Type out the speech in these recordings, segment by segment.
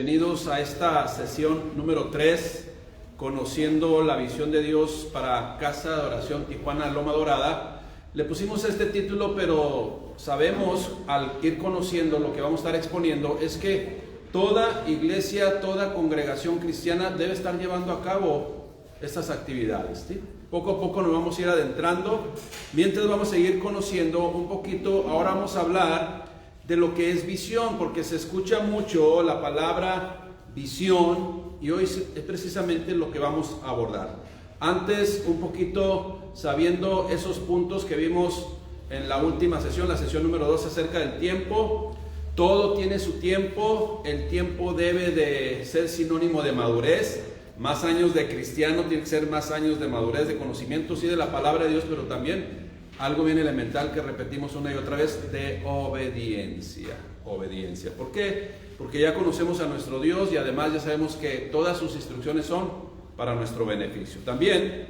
bienvenidos a esta sesión número 3, conociendo la visión de Dios para Casa de Oración Tijuana Loma Dorada. Le pusimos este título, pero sabemos al ir conociendo lo que vamos a estar exponiendo es que toda iglesia, toda congregación cristiana debe estar llevando a cabo estas actividades, ¿sí? Poco a poco nos vamos a ir adentrando, mientras vamos a seguir conociendo un poquito. Ahora vamos a hablar de lo que es visión, porque se escucha mucho la palabra visión y hoy es precisamente lo que vamos a abordar. Antes, un poquito sabiendo esos puntos que vimos en la última sesión, la sesión número 2, acerca del tiempo. Todo tiene su tiempo. El tiempo debe de ser sinónimo de madurez. Más años de cristiano tiene que ser más años de madurez, de conocimiento, sí, de la palabra de Dios, pero también algo bien elemental que repetimos una y otra vez, de obediencia. Obediencia. ¿Por qué? Porque ya conocemos a nuestro Dios y además ya sabemos que todas sus instrucciones son para nuestro beneficio. También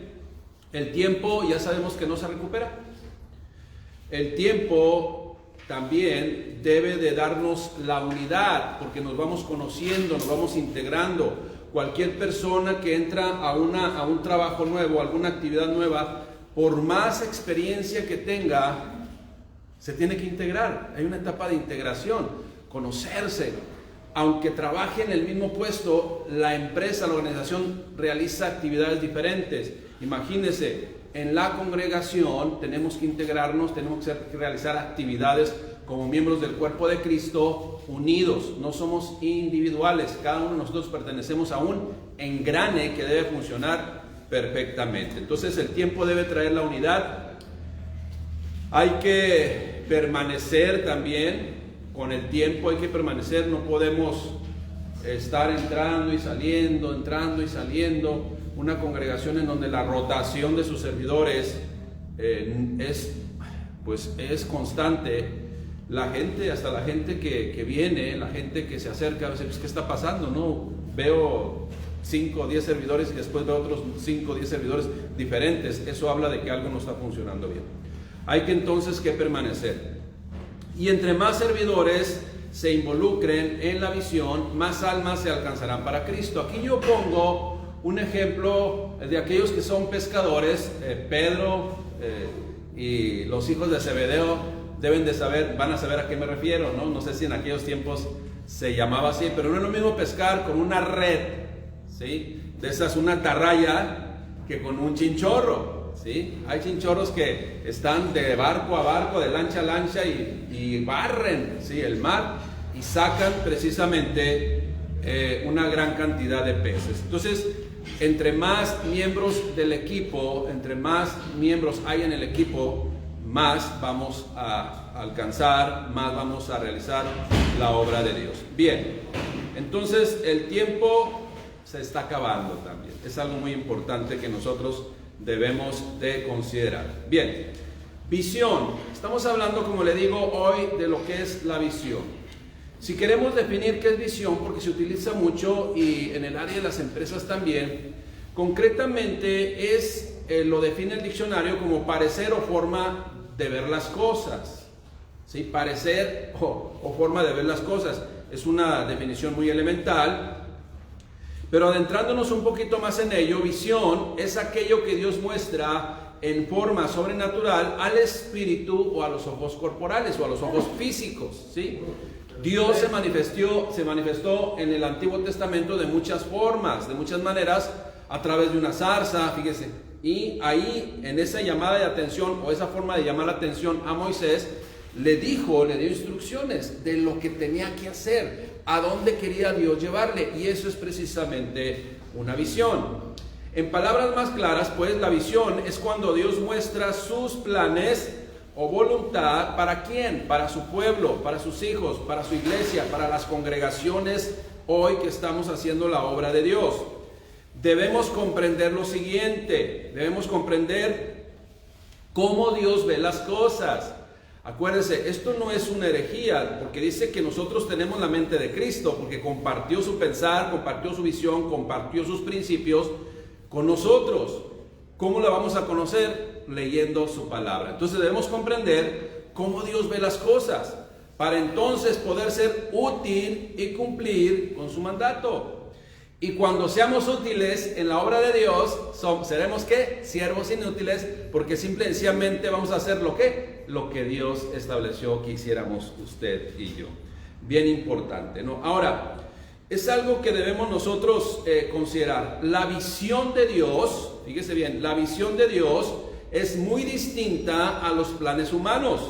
el tiempo ya sabemos que no se recupera. El tiempo también debe de darnos la unidad, porque nos vamos conociendo, nos vamos integrando. Cualquier persona que entra a un trabajo nuevo, a alguna actividad nueva, por más experiencia que tenga, se tiene que integrar. Hay una etapa de integración, conocerse. Aunque trabaje en el mismo puesto, la empresa, la organización realiza actividades diferentes. Imagínense, en la congregación tenemos que integrarnos, tenemos que realizar actividades como miembros del cuerpo de Cristo, unidos. No somos individuales, cada uno de nosotros pertenecemos a un engrane que debe funcionar perfectamente. Entonces el tiempo debe traer la unidad. Hay que permanecer también con el tiempo, hay que permanecer, no podemos estar entrando y saliendo. Una congregación en donde la rotación de sus servidores es constante. La gente, hasta la gente que viene, la gente que se acerca, a veces, pues, ¿qué está pasando? No, veo 5 o 10 servidores y después veo otros 5 o 10 servidores diferentes. Eso habla de que algo no está funcionando bien. Hay que entonces que permanecer. Y entre más servidores se involucren en la visión, más almas se alcanzarán para Cristo. Aquí yo pongo un ejemplo de aquellos que son pescadores. Pedro y los hijos de Zebedeo deben de saber, van a saber a qué me refiero, ¿no? No sé si en aquellos tiempos se llamaba así, pero no es lo mismo pescar con una red, ¿sí? De esas, una atarraya, que con un chinchorro, ¿sí? Hay chinchorros que están de barco a barco, de lancha a lancha y barren, ¿sí?, el mar y sacan precisamente una gran cantidad de peces. Entonces, entre más miembros del equipo, entre más miembros hay en el equipo, más vamos a alcanzar, más vamos a realizar la obra de Dios. Bien, entonces el tiempo se está acabando también. Es algo muy importante que nosotros debemos de considerar. Bien, visión. Estamos hablando, como le digo, hoy de lo que es la visión. Si queremos definir qué es visión, porque se utiliza mucho y en el área de las empresas también, concretamente lo define el diccionario como parecer o forma de ver las cosas, ¿sí? Parecer o forma de ver las cosas. Es una definición muy elemental, pero adentrándonos un poquito más en ello, visión es aquello que Dios muestra en forma sobrenatural al espíritu o a los ojos corporales o a los ojos físicos, ¿sí? Dios se manifestó en el Antiguo Testamento de muchas formas, de muchas maneras, a través de una zarza, fíjese. Y ahí, en esa llamada de atención o esa forma de llamar la atención a Moisés, le dio instrucciones de lo que tenía que hacer, a dónde quería Dios llevarle, y eso es precisamente una visión. En palabras más claras, pues, la visión es cuando Dios muestra sus planes o voluntad. ¿Para quién? Para su pueblo, para sus hijos, para su iglesia, para las congregaciones hoy que estamos haciendo la obra de Dios. Debemos comprender lo siguiente, debemos comprender cómo Dios ve las cosas. Acuérdense, esto no es una herejía, porque dice que nosotros tenemos la mente de Cristo, porque compartió su pensar, compartió su visión, compartió sus principios con nosotros. ¿Cómo la vamos a conocer? Leyendo su palabra. Entonces debemos comprender cómo Dios ve las cosas. para entonces poder ser útil y cumplir con su mandato. Y cuando seamos útiles en la obra de Dios, seremos ¿qué? Siervos inútiles, porque simple y sencillamente vamos a hacer lo que Dios estableció que hiciéramos usted y yo. Bien importante, ¿no? Ahora, es algo que debemos nosotros considerar. La visión de Dios, fíjese bien, la visión de Dios es muy distinta a los planes humanos.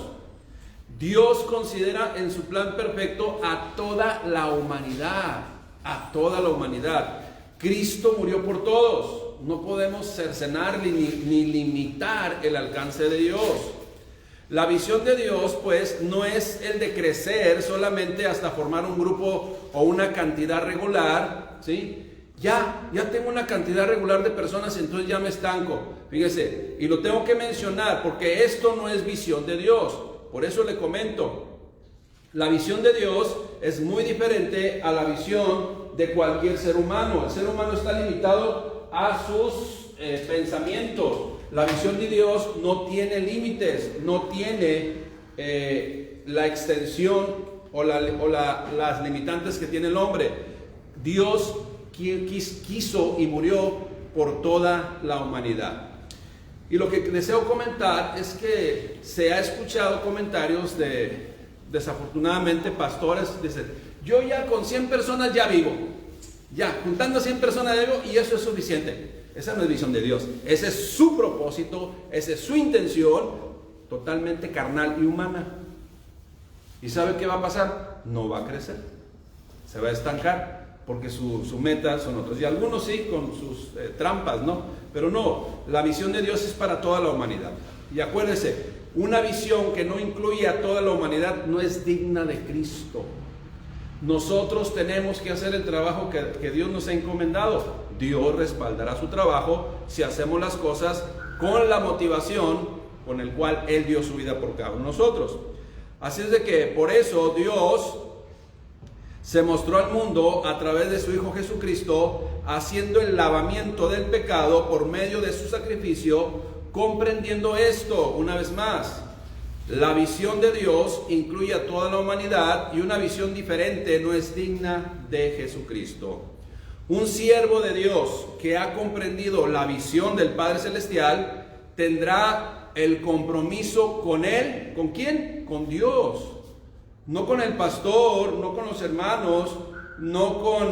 Dios considera en su plan perfecto a toda la humanidad. A toda la humanidad. Cristo murió por todos. No podemos cercenar ni limitar el alcance de Dios. La visión de Dios, pues, no es el de crecer solamente hasta formar un grupo o una cantidad regular, ¿sí? Ya tengo una cantidad regular de personas, entonces ya me estanco. Fíjese, y lo tengo que mencionar porque esto no es visión de Dios. Por eso le comento. La visión de Dios es muy diferente a la visión de cualquier ser humano. El ser humano está limitado a sus pensamientos. La visión de Dios no tiene límites, no tiene la extensión o las limitantes que tiene el hombre. Dios quiso y murió por toda la humanidad. Y lo que deseo comentar es que se ha escuchado comentarios de, desafortunadamente, pastores dicen: yo ya con 100 personas ya vivo, ya juntando 100 personas ya vivo y eso es suficiente. Esa no es visión de Dios, ese es su propósito, esa es su intención, totalmente carnal y humana. ¿Y sabe qué va a pasar? No va a crecer, se va a estancar, porque su meta son otros. Y algunos sí, con sus trampas, ¿no? Pero no, la visión de Dios es para toda la humanidad. Y acuérdese, una visión que no incluye a toda la humanidad no es digna de Cristo. Nosotros tenemos que hacer el trabajo que Dios nos ha encomendado. Dios respaldará su trabajo si hacemos las cosas con la motivación con el cual Él dio su vida por cada uno de nosotros. Así es de que por eso Dios se mostró al mundo a través de su Hijo Jesucristo, haciendo el lavamiento del pecado por medio de su sacrificio, comprendiendo esto una vez más. La visión de Dios incluye a toda la humanidad y una visión diferente no es digna de Jesucristo. Un siervo de Dios que ha comprendido la visión del Padre Celestial tendrá el compromiso con Él. ¿Con quién? Con Dios. No con el pastor, no con los hermanos, no con,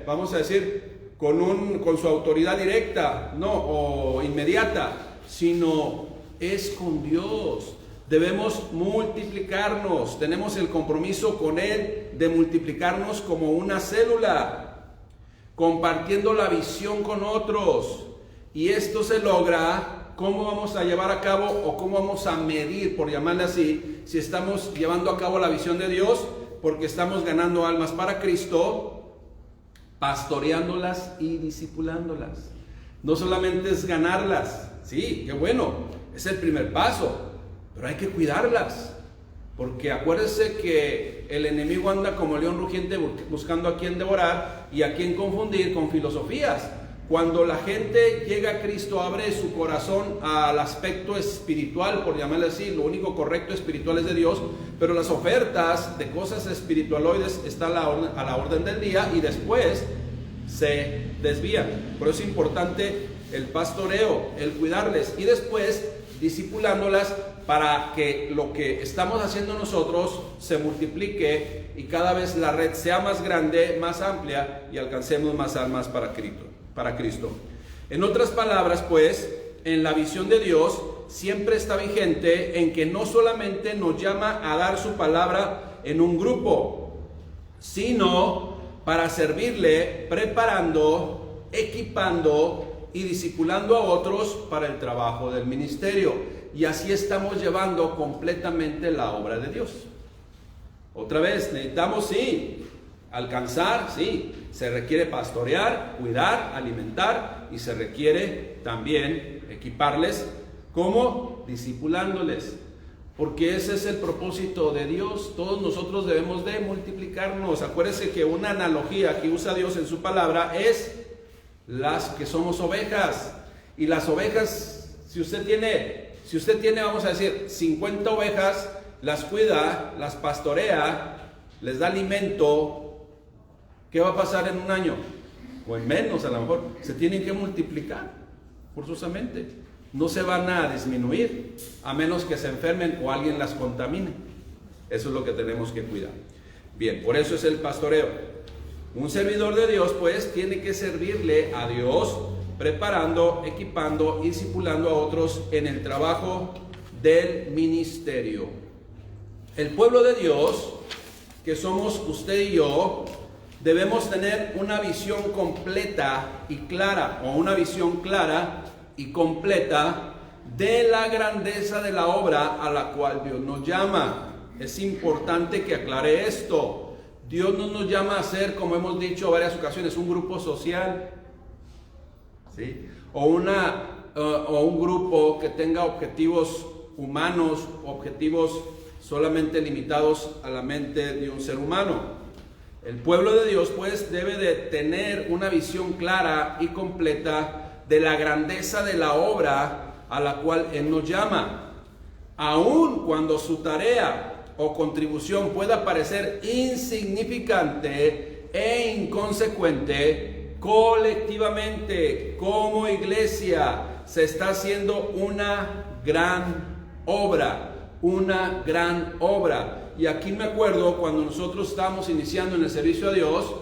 vamos a decir, con su autoridad directa, no, o inmediata, sino es con Dios. Debemos multiplicarnos, tenemos el compromiso con Él de multiplicarnos como una célula, compartiendo la visión con otros. Y esto se logra. ¿Cómo vamos a llevar a cabo o cómo vamos a medir, por llamarle así, si estamos llevando a cabo la visión de Dios? Porque estamos ganando almas para Cristo, pastoreándolas y discipulándolas. No solamente es ganarlas, sí, qué bueno, es el primer paso, pero hay que cuidarlas, porque acuérdense que el enemigo anda como león rugiente buscando a quien devorar y a quien confundir con filosofías. Cuando la gente llega a Cristo, abre su corazón al aspecto espiritual, por llamarle así, lo único correcto espiritual es de Dios, pero las ofertas de cosas espiritualoides están a la orden del día y después se desvían. Por eso es importante el pastoreo, el cuidarles y después discipulándolas para que lo que estamos haciendo nosotros se multiplique y cada vez la red sea más grande, más amplia y alcancemos más almas para Cristo. En otras palabras, pues, en la visión de Dios siempre está vigente en que no solamente nos llama a dar su palabra en un grupo, sino para servirle, preparando, equipando y discipulando a otros para el trabajo del ministerio. Y así estamos llevando completamente la obra de Dios. Otra vez, necesitamos, sí, alcanzar, sí, se requiere pastorear, cuidar, alimentar y se requiere también equiparles, como discipulándoles, porque ese es el propósito de Dios. Todos nosotros debemos de multiplicarnos. Acuérdense que una analogía que usa Dios en su palabra es las que somos ovejas, y las ovejas, si usted tiene, vamos a decir, 50 ovejas las cuida, las pastorea, les da alimento, ¿qué va a pasar en un año? O en menos, a lo mejor. Se tienen que multiplicar, forzosamente. No se van a disminuir, a menos que se enfermen o alguien las contamine. Eso es lo que tenemos que cuidar. Bien, por eso es el pastoreo. Un servidor de Dios, pues, tiene que servirle a Dios, preparando, equipando, discipulando a otros en el trabajo del ministerio. El pueblo de Dios, que somos usted y yo, debemos tener una visión completa y clara, o una visión clara y completa de la grandeza de la obra a la cual Dios nos llama. Es importante que aclare esto. Dios no nos llama a ser, como hemos dicho en varias ocasiones, un grupo social, ¿sí? O un grupo que tenga objetivos humanos, objetivos solamente limitados a la mente de un ser humano. El pueblo de Dios, pues, debe de tener una visión clara y completa de la grandeza de la obra a la cual Él nos llama. Aun cuando su tarea o contribución pueda parecer insignificante e inconsecuente, colectivamente, como iglesia, se está haciendo una gran obra, una gran obra. Y aquí me acuerdo cuando nosotros estábamos iniciando en el servicio a Dios,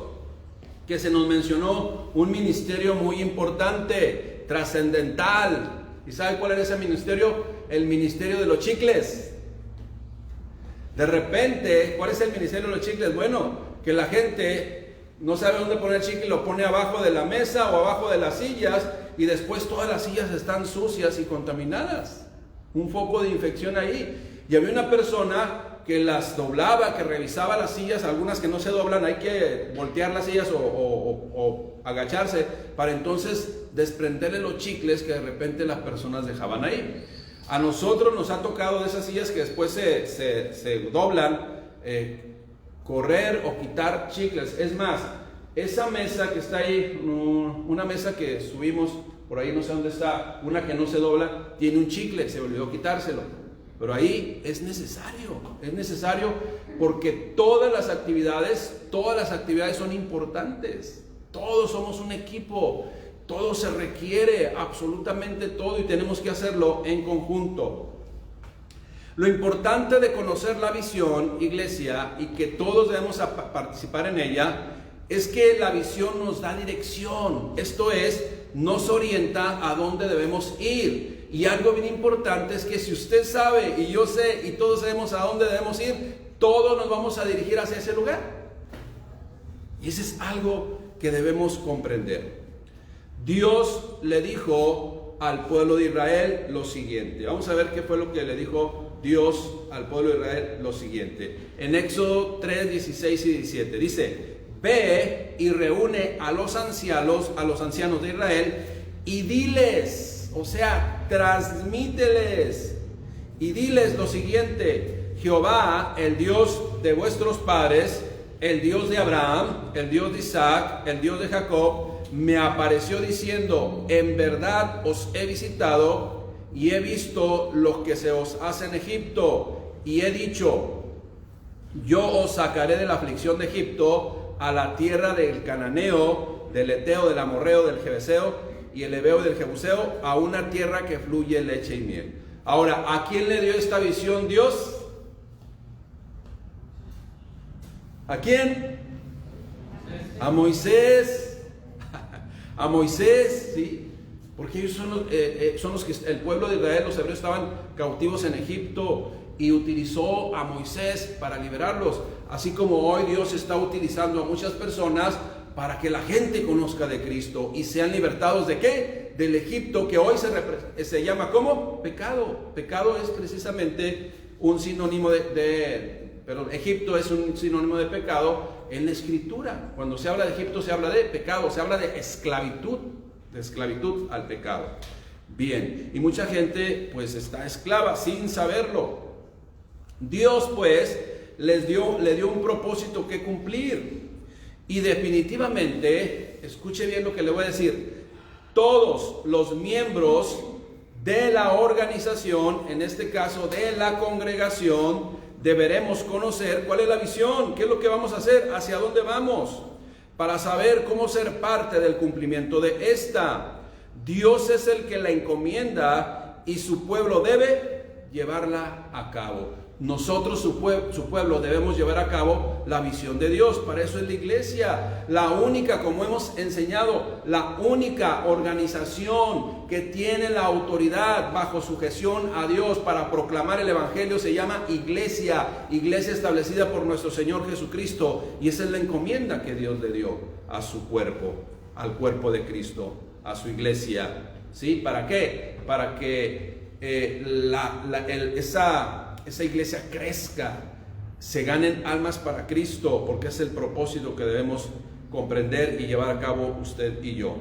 que se nos mencionó un ministerio muy importante, trascendental. ¿Y sabe cuál era ese ministerio? El ministerio de los chicles. De repente, ¿cuál es el ministerio de los chicles? Bueno, que la gente no sabe dónde poner el chicle, lo pone abajo de la mesa o abajo de las sillas, y después todas las sillas están sucias y contaminadas. Un foco de infección ahí. Y había una persona que las doblaba, que revisaba las sillas, algunas que no se doblan, hay que voltear las sillas o agacharse para entonces desprenderle los chicles que de repente las personas dejaban ahí. A nosotros nos ha tocado de esas sillas que después se doblan, correr o quitar chicles. Es más, esa mesa que está ahí, una mesa que subimos, por ahí no sé dónde está, una que no se dobla, tiene un chicle, se olvidó quitárselo. Pero ahí es necesario porque todas las actividades son importantes. Todos somos un equipo, todo se requiere, absolutamente todo, y tenemos que hacerlo en conjunto. Lo importante de conocer la visión, iglesia, y que todos debemos participar en ella, es que la visión nos da dirección. Esto es, nos orienta a dónde debemos ir. Y algo bien importante es que si usted sabe y yo sé y todos sabemos a dónde debemos ir, todos nos vamos a dirigir hacia ese lugar. Y eso es algo que debemos comprender. Dios le dijo al pueblo de Israel lo siguiente. Vamos a ver qué fue lo que le dijo Dios al pueblo de Israel lo siguiente. En Éxodo 3, 16 y 17 dice: ve y reúne a los ancianos de Israel y diles, o sea, transmíteles y diles lo siguiente: Jehová, el Dios de vuestros padres, el Dios de Abraham, el Dios de Isaac, el Dios de Jacob, me apareció diciendo: en verdad os he visitado y he visto lo que se os hace en Egipto, y he dicho: yo os sacaré de la aflicción de Egipto a la tierra del Cananeo, del Eteo, del Amorreo, del Jebuseo y el Heveo y del Jebuseo, a una tierra que fluye leche y miel. Ahora, ¿a quién le dio esta visión Dios? ¿A quién? A Moisés. A Moisés, sí. Porque ellos son los que el pueblo de Israel, los hebreos, estaban cautivos en Egipto, y utilizó a Moisés para liberarlos. Así como hoy Dios está utilizando a muchas personas para que la gente conozca de Cristo y sean libertados ¿de qué? Del Egipto, que hoy se llama ¿cómo? Pecado. Pecado es precisamente un sinónimo Egipto es un sinónimo de pecado en la Escritura. Cuando se habla de Egipto se habla de pecado, se habla de esclavitud al pecado. Bien, y mucha gente pues está esclava sin saberlo. Dios pues le dio un propósito que cumplir. Y definitivamente, escuche bien lo que le voy a decir, todos los miembros de la organización, en este caso de la congregación, deberemos conocer cuál es la visión, qué es lo que vamos a hacer, hacia dónde vamos, para saber cómo ser parte del cumplimiento de esta. Dios es el que la encomienda y su pueblo debe llevarla a cabo. Nosotros, su pueblo, debemos llevar a cabo la visión de Dios. Para eso es la iglesia, la única, como hemos enseñado, la única organización que tiene la autoridad bajo sujeción a Dios para proclamar el evangelio se llama iglesia establecida por nuestro Señor Jesucristo, y esa es la encomienda que Dios le dio a su cuerpo, al cuerpo de Cristo, a su iglesia. ¿Sí? ¿Para qué? Para que esa iglesia crezca, se ganen almas para Cristo, porque es el propósito que debemos comprender y llevar a cabo usted y yo.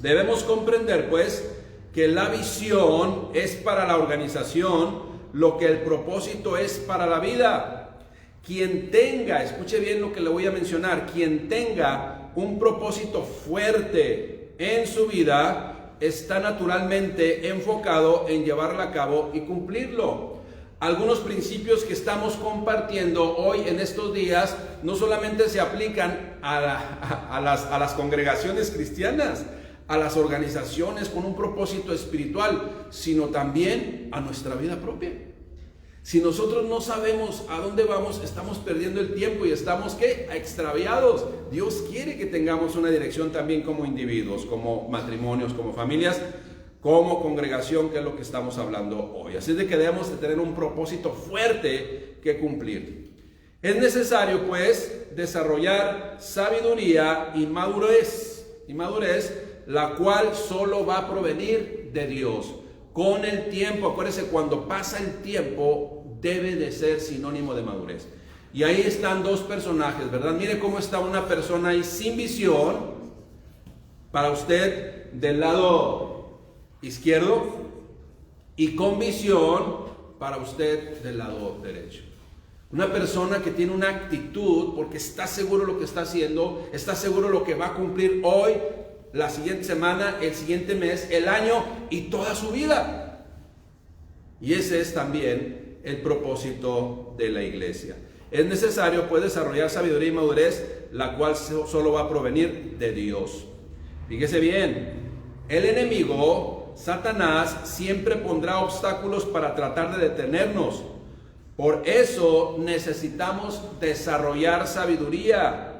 Debemos comprender pues que la visión es para la organización lo que el propósito es para la vida. Quien tenga, escuche bien lo que le voy a mencionar, quien tenga un propósito fuerte en su vida está naturalmente enfocado en llevarlo a cabo y cumplirlo. Algunos principios que estamos compartiendo hoy en estos días no solamente se aplican a las congregaciones cristianas, a las organizaciones con un propósito espiritual, sino también a nuestra vida propia. Si nosotros no sabemos a dónde vamos, estamos perdiendo el tiempo y estamos extraviados. Dios quiere que tengamos una dirección también como individuos, como matrimonios, como familias, como congregación, que es lo que estamos hablando hoy. Así es de que debemos de tener un propósito fuerte que cumplir. Es necesario pues desarrollar sabiduría y madurez, la cual solo va a provenir de Dios. Con el tiempo, acuérdese, cuando pasa el tiempo debe de ser sinónimo de madurez. Y ahí están dos personajes, ¿verdad? Mire cómo está una persona ahí sin visión, para usted del lado izquierdo, y con visión para usted del lado derecho. Una persona que tiene una actitud porque está seguro de lo que está haciendo, está seguro de lo que va a cumplir hoy, la siguiente semana, el siguiente mes, el año y toda su vida. Y ese es también el propósito de la iglesia. Es necesario pues desarrollar sabiduría y madurez, la cual solo va a provenir de Dios. Fíjese bien, el enemigo, Satanás, siempre pondrá obstáculos para tratar de detenernos. Por eso necesitamos desarrollar sabiduría.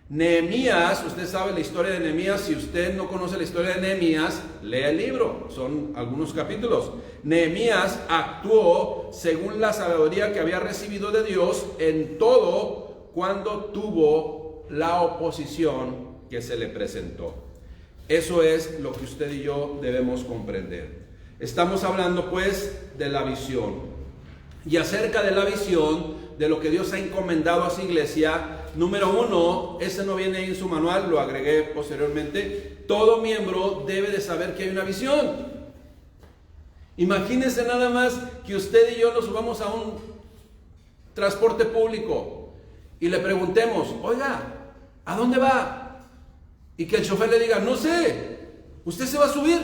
Nehemías, usted sabe la historia de Nehemías. Si usted no conoce la historia de Nehemías, lea el libro, son algunos capítulos. Nehemías actuó según la sabiduría que había recibido de Dios en todo cuando tuvo la oposición que se le presentó. Eso es lo que usted y yo debemos comprender. Estamos hablando pues de la visión. Y acerca de la visión, de lo que Dios ha encomendado a su iglesia, número 1, ese no viene ahí en su manual, lo agregué posteriormente. Todo miembro debe de saber que hay una visión. Imagínense nada más que usted y yo nos subamos a un transporte público y le preguntemos, oiga, ¿a dónde va? Y que el chofer le diga, no sé, ¿usted se va a subir?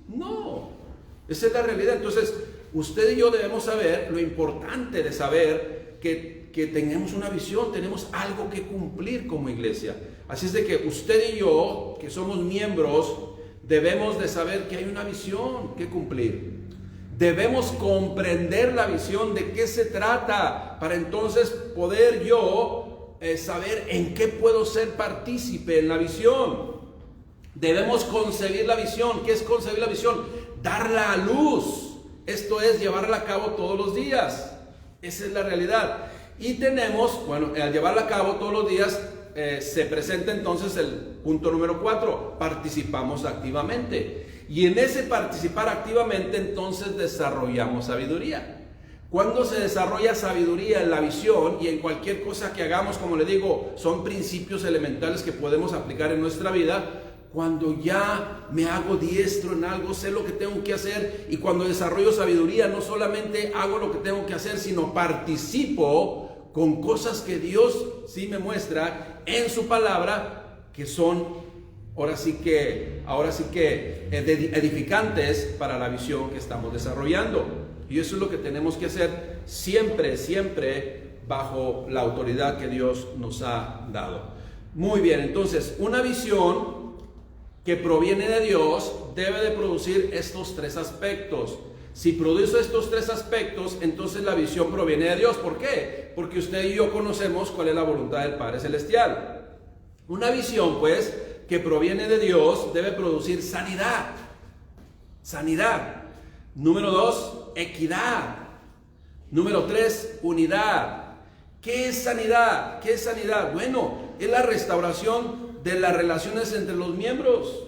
No, esa es la realidad. Entonces, usted y yo debemos saber lo importante de saber que tenemos una visión, tenemos algo que cumplir como iglesia. Así es de que usted y yo, que somos miembros, debemos de saber que hay una visión que cumplir. Debemos comprender la visión, de qué se trata, para entonces poder yo saber en qué puedo ser partícipe en la visión. Debemos concebir la visión. ¿Qué es concebir la visión? Darla a luz. Esto es llevarla a cabo todos los días. Esa es la realidad. Y tenemos, bueno, al llevarla a cabo todos los días, se presenta entonces el punto número 4. Participamos activamente. Y en ese participar activamente, entonces desarrollamos sabiduría. Cuando se desarrolla sabiduría en la visión y en cualquier cosa que hagamos, como le digo, son principios elementales que podemos aplicar en nuestra vida. Cuando ya me hago diestro en algo, sé lo que tengo que hacer, y cuando desarrollo sabiduría, no solamente hago lo que tengo que hacer, sino participo con cosas que Dios sí me muestra en su palabra, que son ahora sí que edificantes para la visión que estamos desarrollando. Y eso es lo que tenemos que hacer siempre, siempre bajo la autoridad que Dios nos ha dado. Muy bien, entonces, una visión que proviene de Dios debe de producir estos tres aspectos. Si produce estos tres aspectos, entonces la visión proviene de Dios. ¿Por qué? Porque usted y yo conocemos cuál es la voluntad del Padre Celestial. Una visión, pues, que proviene de Dios debe producir sanidad. Sanidad. Número 2, equidad. Número 3, unidad. ¿Qué es sanidad? ¿Qué es sanidad? Bueno, es la restauración de las relaciones entre los miembros.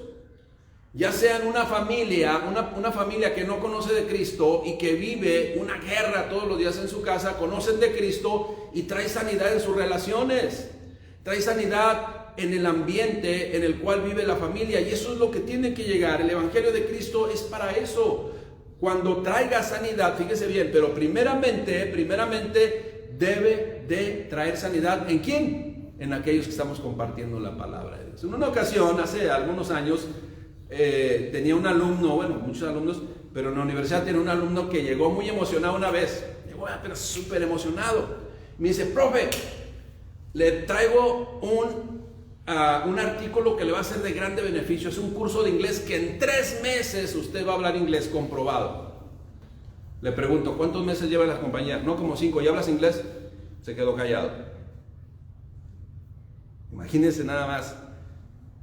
Ya sea en una familia que no conoce de Cristo y que vive una guerra todos los días en su casa, conocen de Cristo y trae sanidad en sus relaciones, trae sanidad en el ambiente en el cual vive la familia, y eso es lo que tiene que llegar. El Evangelio de Cristo es para eso. Cuando traiga sanidad, fíjese bien, pero primeramente debe de traer sanidad. ¿En quién? En aquellos que estamos compartiendo la palabra de Dios. En una ocasión, hace algunos años, tenía un alumno, bueno, muchos alumnos, pero en la universidad tenía un alumno que llegó muy emocionado una vez. Llegó, pero súper emocionado. Me dice, profe, le traigo un artículo que le va a ser de grande beneficio. Es un curso de inglés que en 3 meses usted va a hablar inglés comprobado. Le pregunto, ¿cuántos meses lleva en la compañía? No, como 5. ¿Ya hablas inglés? Se quedó callado. Imagínense nada más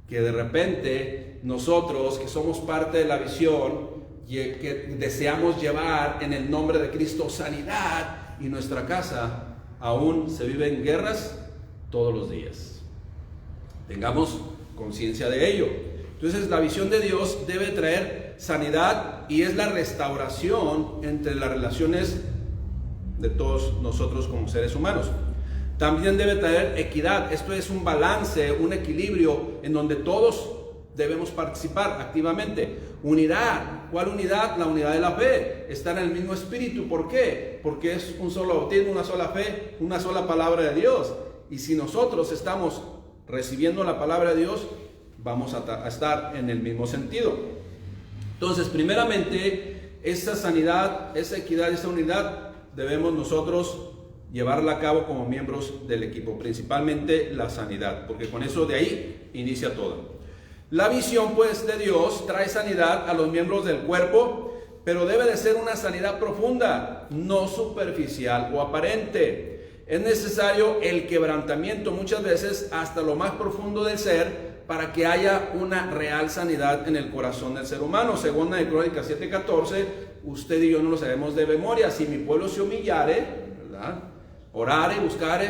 que de repente nosotros, que somos parte de la visión y que deseamos llevar en el nombre de Cristo sanidad, y nuestra casa aún se viven guerras todos los días. Tengamos conciencia de ello. Entonces, la visión de Dios debe traer sanidad, y es la restauración entre las relaciones de todos nosotros como seres humanos. También debe traer equidad. Esto es un balance, un equilibrio en donde todos debemos participar activamente. Unidad. ¿Cuál unidad? La unidad de la fe. Estar en el mismo espíritu. ¿Por qué? Porque es un solo bautismo, una sola fe, una sola palabra de Dios. Y si nosotros estamos recibiendo la palabra de Dios, vamos a estar en el mismo sentido. Entonces, primeramente, esa sanidad, esa equidad, esa unidad, debemos nosotros llevarla a cabo como miembros del equipo, principalmente la sanidad, porque con eso de ahí inicia todo. La visión, pues, de Dios trae sanidad a los miembros del cuerpo, pero debe de ser una sanidad profunda, no superficial o aparente. Es necesario el quebrantamiento muchas veces hasta lo más profundo del ser para que haya una real sanidad en el corazón del ser humano. Segunda de Crónicas 7:14, usted y yo no lo sabemos de memoria. Si mi pueblo se humillare, ¿verdad?, orare, buscare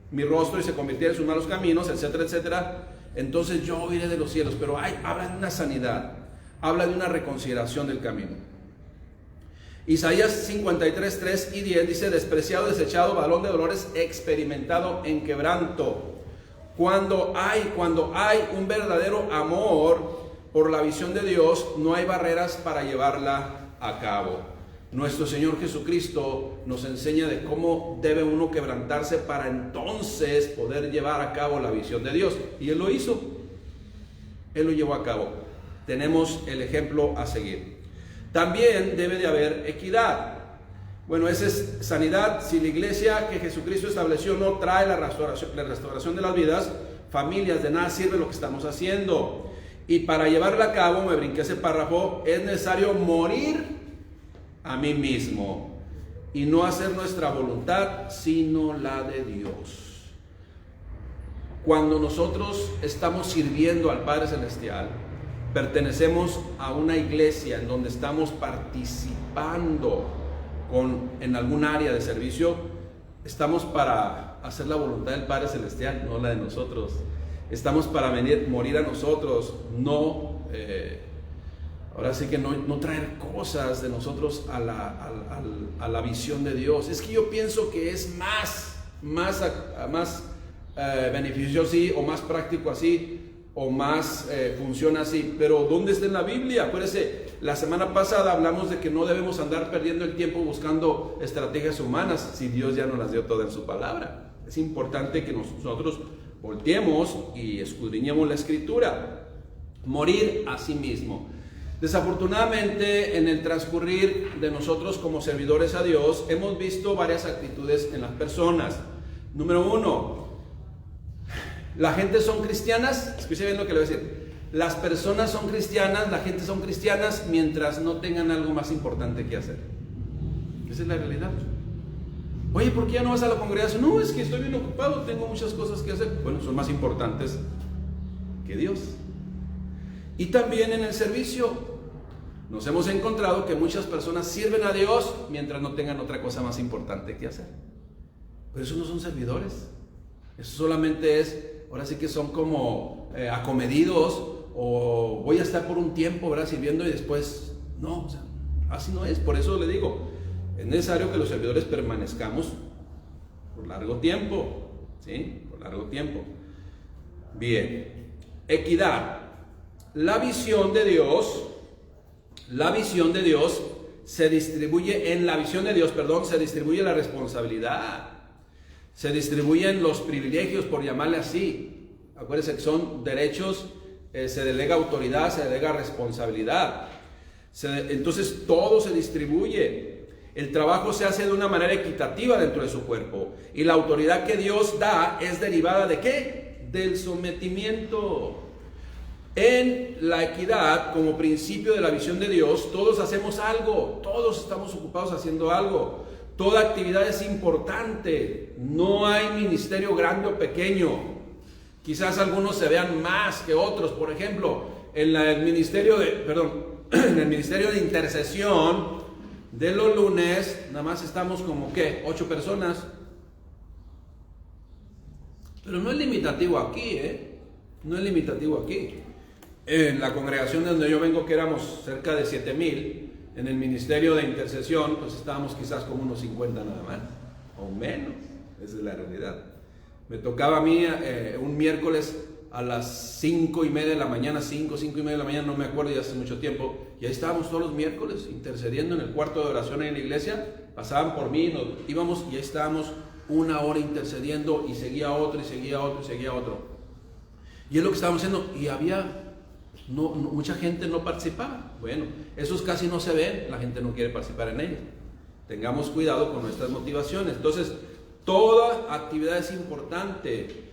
mi rostro y se convirtiera en sus malos caminos, etcétera, etcétera, entonces yo oiré de los cielos. Pero habla de una sanidad, habla de una reconsideración del camino. Isaías 53, 3 y 10 dice: despreciado, desechado, varón de dolores, experimentado en quebranto. Cuando hay un verdadero amor por la visión de Dios, no hay barreras para llevarla a cabo. Nuestro Señor Jesucristo nos enseña de cómo debe uno quebrantarse para entonces poder llevar a cabo la visión de Dios. Y Él lo hizo. Él lo llevó a cabo. Tenemos el ejemplo a seguir. También debe de haber equidad. Bueno, esa es sanidad. Si la iglesia que Jesucristo estableció no trae la restauración de las vidas, familias, de nada sirve lo que estamos haciendo. Y para llevarla a cabo, me brinqué ese párrafo, es necesario morir a mí mismo y no hacer nuestra voluntad sino la de Dios. Cuando nosotros estamos sirviendo al Padre Celestial, pertenecemos a una iglesia en donde estamos participando en algún área de servicio, estamos para hacer la voluntad del Padre Celestial, no la de nosotros. Estamos para morir a nosotros, ahora sí que no traer cosas de nosotros a la visión de Dios. Es que yo pienso que es más beneficioso así, o más práctico así, o más funciona así. Pero ¿dónde está en la Biblia? Acuérdense, la semana pasada hablamos de que no debemos andar perdiendo el tiempo buscando estrategias humanas si Dios ya nos las dio todas en su palabra. Es importante que nosotros volteemos y escudriñemos la Escritura. Morir a sí mismo. Desafortunadamente, en el transcurrir de nosotros como servidores a Dios, hemos visto varias actitudes en las personas. Número uno, la gente son cristianas. Escuche bien lo que le voy a decir. Las personas son cristianas, la gente son cristianas mientras no tengan algo más importante que hacer. Esa es la realidad. Oye, ¿por qué ya no vas a la congregación? No, es que estoy bien ocupado, tengo muchas cosas que hacer. Bueno, son más importantes que Dios. Y también en el servicio nos hemos encontrado que muchas personas sirven a Dios mientras no tengan otra cosa más importante que hacer. Pero eso no son servidores. Eso solamente es, ahora sí que son como acomedidos, o voy a estar por un tiempo, ¿verdad?, sirviendo y después no, o sea, así no es. Por eso le digo, es necesario que los servidores permanezcamos por largo tiempo, ¿sí? Por largo tiempo. Bien, equidad. La visión de Dios se distribuye, en la visión de Dios, se distribuye la responsabilidad, se distribuyen los privilegios, por llamarle así. Acuérdense que son derechos, se delega autoridad, se delega responsabilidad. Entonces todo se distribuye. El trabajo se hace de una manera equitativa dentro de su cuerpo. Y la autoridad que Dios da es derivada ¿de qué? Del sometimiento. En la equidad, como principio de la visión de Dios, todos hacemos algo, todos estamos ocupados haciendo algo. Toda actividad es importante, no hay ministerio grande o pequeño. Quizás algunos se vean más que otros. Por ejemplo, en el ministerio de intercesión de los lunes, nada más estamos como ¿qué? 8 personas. Pero no es limitativo aquí, no es limitativo aquí. En la congregación de donde yo vengo, que éramos cerca de 7,000, en el ministerio de intercesión, pues estábamos quizás como unos 50 nada más, o menos. Esa es la realidad. Me tocaba a mí un miércoles a las 5:30 de la mañana, 5:30 de la mañana, no me acuerdo, ya hace mucho tiempo, y ahí estábamos todos los miércoles intercediendo en el cuarto de oración en la iglesia. Pasaban por mí, nos íbamos y ahí estábamos 1 hora intercediendo, y seguía otro, y seguía otro, y seguía otro. Y es lo que estábamos haciendo, y había mucha gente no participaba. Bueno, esos casi no se ven, la gente no quiere participar en ellos. Tengamos cuidado con nuestras motivaciones. Entonces, toda actividad es importante.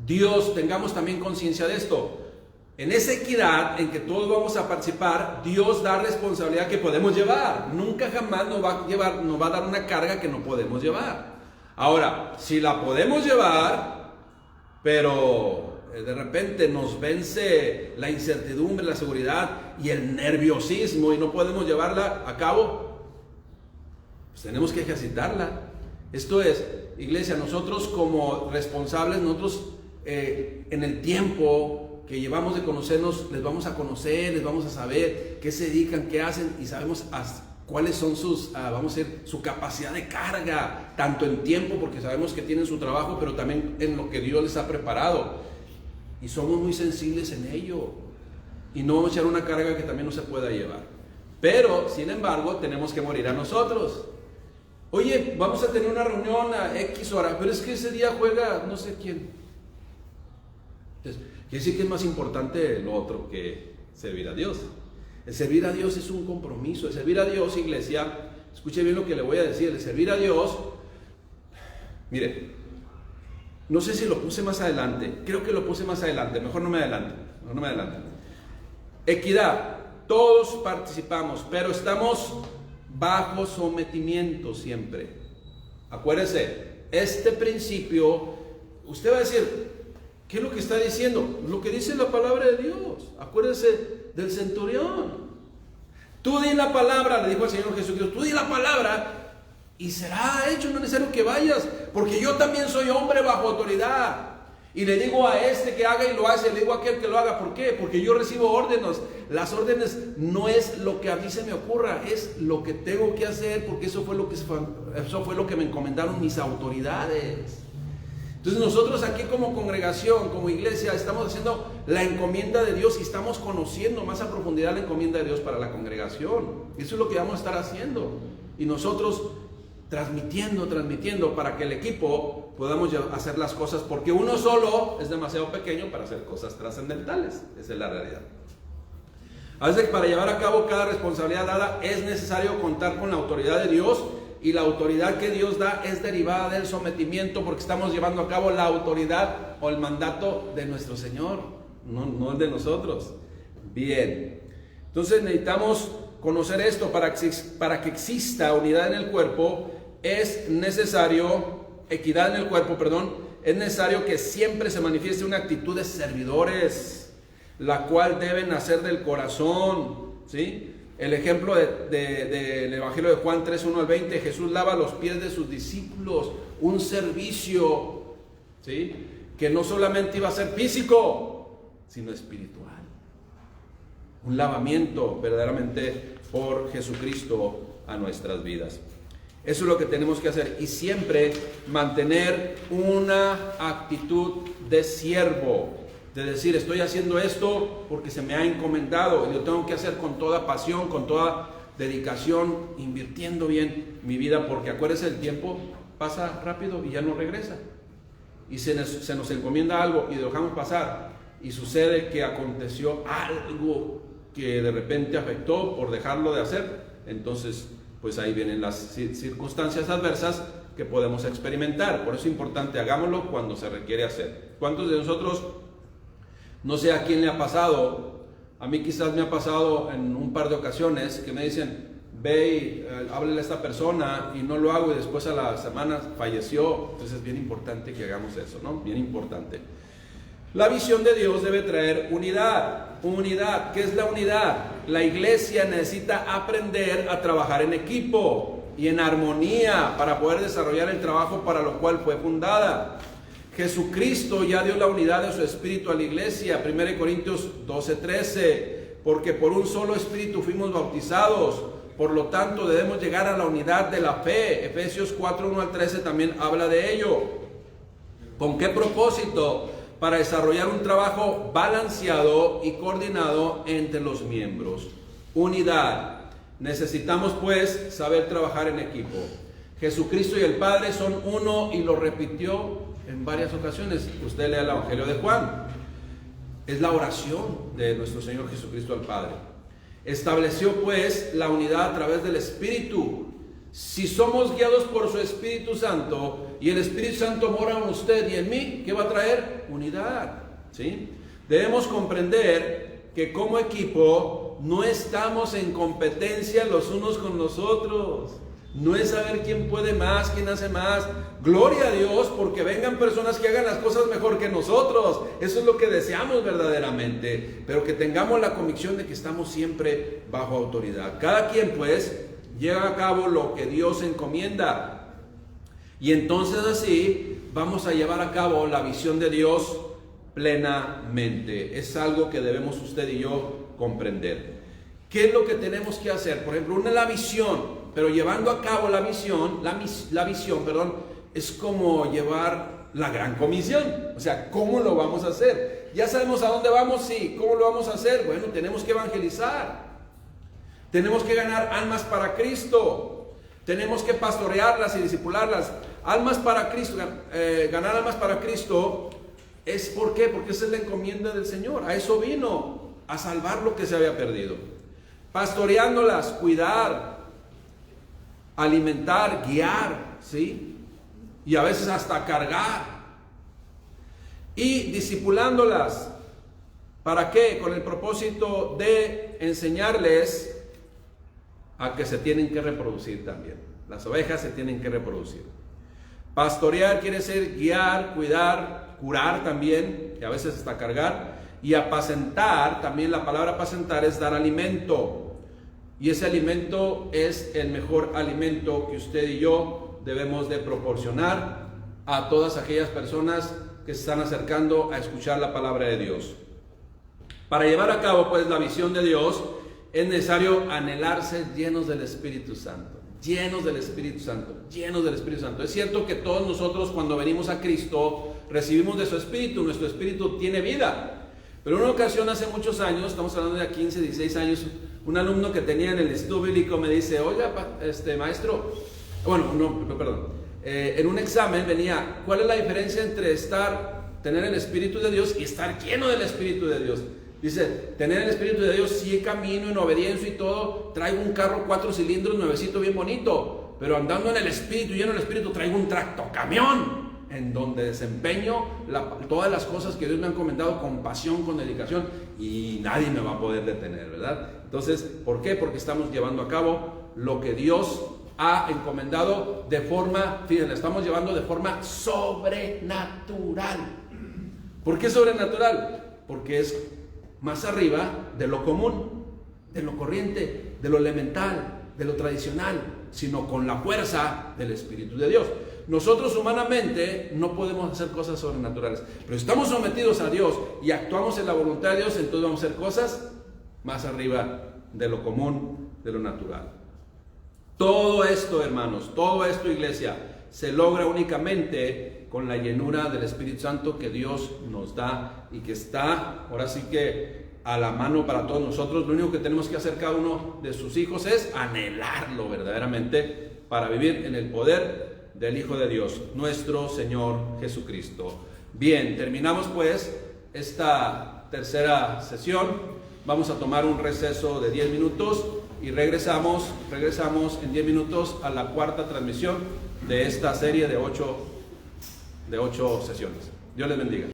Dios, tengamos también conciencia de esto. En esa equidad en que todos vamos a participar, Dios da responsabilidad que podemos llevar. Nunca jamás nos va a dar una carga que no podemos llevar. Ahora, si la podemos llevar, pero de repente nos vence la incertidumbre, la seguridad y el nerviosismo y no podemos llevarla a cabo, pues tenemos que ejercitarla. Esto es, iglesia, nosotros como responsables, nosotros en el tiempo que llevamos de conocernos, les vamos a conocer, les vamos a saber qué se dedican, qué hacen, y sabemos cuáles son sus, vamos a decir, su capacidad de carga, tanto en tiempo, porque sabemos que tienen su trabajo, pero también en lo que Dios les ha preparado. Y somos muy sensibles en ello. Y no vamos a echar una carga que también no se pueda llevar. Pero, sin embargo, tenemos que morir a nosotros. Oye, vamos a tener una reunión a X hora, pero es que ese día juega no sé quién. Entonces, quiere decir que es más importante lo otro que servir a Dios. El servir a Dios es un compromiso. El servir a Dios, iglesia, escuche bien lo que le voy a decir. El servir a Dios, mire, no sé si lo puse más adelante, creo que lo puse más adelante, mejor no me adelante. Equidad, todos participamos, pero estamos bajo sometimiento siempre. Acuérdese, este principio, usted va a decir, ¿qué es lo que está diciendo? Lo que dice la palabra de Dios. Acuérdese del centurión. Tú di la palabra, le dijo al Señor Jesucristo, tú di la palabra y será hecho, no es necesario que vayas, porque yo también soy hombre bajo autoridad. Y le digo a este que haga y lo hace, le digo a aquel que lo haga. ¿Por qué? Porque yo recibo órdenes. Las órdenes no es lo que a mí se me ocurra, es lo que tengo que hacer, porque eso fue lo que me encomendaron mis autoridades. Entonces nosotros aquí como congregación, como iglesia, estamos haciendo la encomienda de Dios y estamos conociendo más a profundidad la encomienda de Dios para la congregación. Eso es lo que vamos a estar haciendo. Y nosotros transmitiendo para que el equipo podamos hacer las cosas, porque uno solo es demasiado pequeño para hacer cosas trascendentales. Esa es la realidad. A veces para llevar a cabo cada responsabilidad dada es necesario contar con la autoridad de Dios, y la autoridad que Dios da es derivada del sometimiento, porque estamos llevando a cabo la autoridad o el mandato de nuestro Señor, no el de nosotros. Bien, entonces necesitamos conocer esto. Para que exista unidad en el cuerpo es necesario, equidad en el cuerpo, es necesario que siempre se manifieste una actitud de servidores, la cual debe nacer del corazón, ¿sí? El ejemplo del Evangelio de Juan 3, 1 al 20, Jesús lava los pies de sus discípulos, un servicio, ¿sí?, que no solamente iba a ser físico, sino espiritual. Un lavamiento verdaderamente por Jesucristo a nuestras vidas. Eso es lo que tenemos que hacer, y siempre mantener una actitud de siervo, de decir, estoy haciendo esto porque se me ha encomendado y lo tengo que hacer con toda pasión, con toda dedicación, invirtiendo bien mi vida, porque acuérdense, el tiempo pasa rápido y ya no regresa. Y se nos encomienda algo y lo dejamos pasar, y sucede que aconteció algo que de repente afectó por dejarlo de hacer. Entonces, pues ahí vienen las circunstancias adversas que podemos experimentar. Por eso es importante, hagámoslo cuando se requiere hacer. ¿Cuántos de nosotros, no sé a quién le ha pasado, a mí quizás me ha pasado en un par de ocasiones, que me dicen, ve y háblele a esta persona, y no lo hago, y después a las semanas falleció? Entonces es bien importante que hagamos eso, ¿no? Bien importante. La visión de Dios debe traer unidad. Unidad, ¿qué es la unidad? La iglesia necesita aprender a trabajar en equipo y en armonía para poder desarrollar el trabajo para lo cual fue fundada. Jesucristo ya dio la unidad de su espíritu a la iglesia, 1 Corintios 12:13, porque por un solo espíritu fuimos bautizados, por lo tanto debemos llegar a la unidad de la fe. Efesios 4:1 al 13 también habla de ello. ¿Con qué propósito? Para desarrollar un trabajo balanceado y coordinado entre los miembros. Unidad. Necesitamos pues saber trabajar en equipo. Jesucristo y el Padre son uno, y lo repitió en varias ocasiones. Usted lea el Evangelio de Juan. Es la oración de nuestro Señor Jesucristo al Padre. Estableció pues la unidad a través del Espíritu. Si somos guiados por su Espíritu Santo, y el Espíritu Santo mora en usted y en mí, ¿qué va a traer? Unidad, ¿sí? Debemos comprender que como equipo no estamos en competencia los unos con los otros. No es saber quién puede más, quién hace más. Gloria a Dios porque vengan personas que hagan las cosas mejor que nosotros. Eso es lo que deseamos verdaderamente. Pero que tengamos la convicción de que estamos siempre bajo autoridad. Cada quien pues lleva a cabo lo que Dios encomienda. Y entonces así vamos a llevar a cabo la visión de Dios plenamente. Es algo que debemos usted y yo comprender. ¿Qué es lo que tenemos que hacer? Por ejemplo, una es la visión, pero llevando a cabo la visión, es como llevar la gran comisión. O sea, ¿cómo lo vamos a hacer? Ya sabemos a dónde vamos, sí. ¿Cómo lo vamos a hacer? Bueno, tenemos que evangelizar. Tenemos que ganar almas para Cristo. Tenemos que pastorearlas y discipularlas. Almas para Cristo, ganar almas para Cristo, ¿es por qué? Porque esa es la encomienda del Señor. A eso vino, a salvar lo que se había perdido. Pastoreándolas, cuidar, alimentar, guiar, ¿sí? Y a veces hasta cargar. Y discipulándolas, ¿para qué? Con el propósito de enseñarles a que se tienen que reproducir también. Las ovejas se tienen que reproducir. Pastorear quiere decir guiar, cuidar, curar también, y a veces hasta cargar. Y apacentar, también la palabra apacentar es dar alimento. Y ese alimento es el mejor alimento que usted y yo debemos de proporcionar a todas aquellas personas que se están acercando a escuchar la palabra de Dios. Para llevar a cabo pues la visión de Dios, es necesario anhelarse llenos del Espíritu Santo, llenos del Espíritu Santo, llenos del Espíritu Santo. Es cierto que todos nosotros cuando venimos a Cristo recibimos de su Espíritu, nuestro Espíritu tiene vida. Pero en una ocasión hace muchos años, estamos hablando de 15, 16 años, un alumno que tenía en el estudio bíblico me dice, oiga, maestro, en un examen venía, ¿cuál es la diferencia entre tener el Espíritu de Dios y estar lleno del Espíritu de Dios? Dice, tener el Espíritu de Dios, si camino en obediencia y todo, traigo un carro 4 cilindros, nuevecito, bien bonito, pero andando en el Espíritu, lleno del Espíritu, traigo un tractocamión, en donde desempeño todas las cosas que Dios me ha encomendado con pasión, con dedicación, y nadie me va a poder detener, ¿verdad? Entonces, ¿por qué? Porque estamos llevando a cabo lo que Dios ha encomendado de forma, fíjense, estamos llevando de forma sobrenatural. ¿Por qué sobrenatural? Porque es más arriba de lo común, de lo corriente, de lo elemental, de lo tradicional, sino con la fuerza del Espíritu de Dios. Nosotros humanamente no podemos hacer cosas sobrenaturales, pero estamos sometidos a Dios y actuamos en la voluntad de Dios, entonces vamos a hacer cosas más arriba de lo común, de lo natural. Todo esto, hermanos, todo esto, iglesia, se logra únicamente con la llenura del Espíritu Santo que Dios nos da y que está, ahora sí que a la mano para todos nosotros. Lo único que tenemos que hacer cada uno de sus hijos es anhelarlo verdaderamente para vivir en el poder del Hijo de Dios, nuestro Señor Jesucristo. Bien, terminamos pues esta tercera sesión. Vamos a tomar un receso de 10 minutos y regresamos en 10 minutos a la cuarta transmisión de esta serie de 8 sesiones. Dios les bendiga.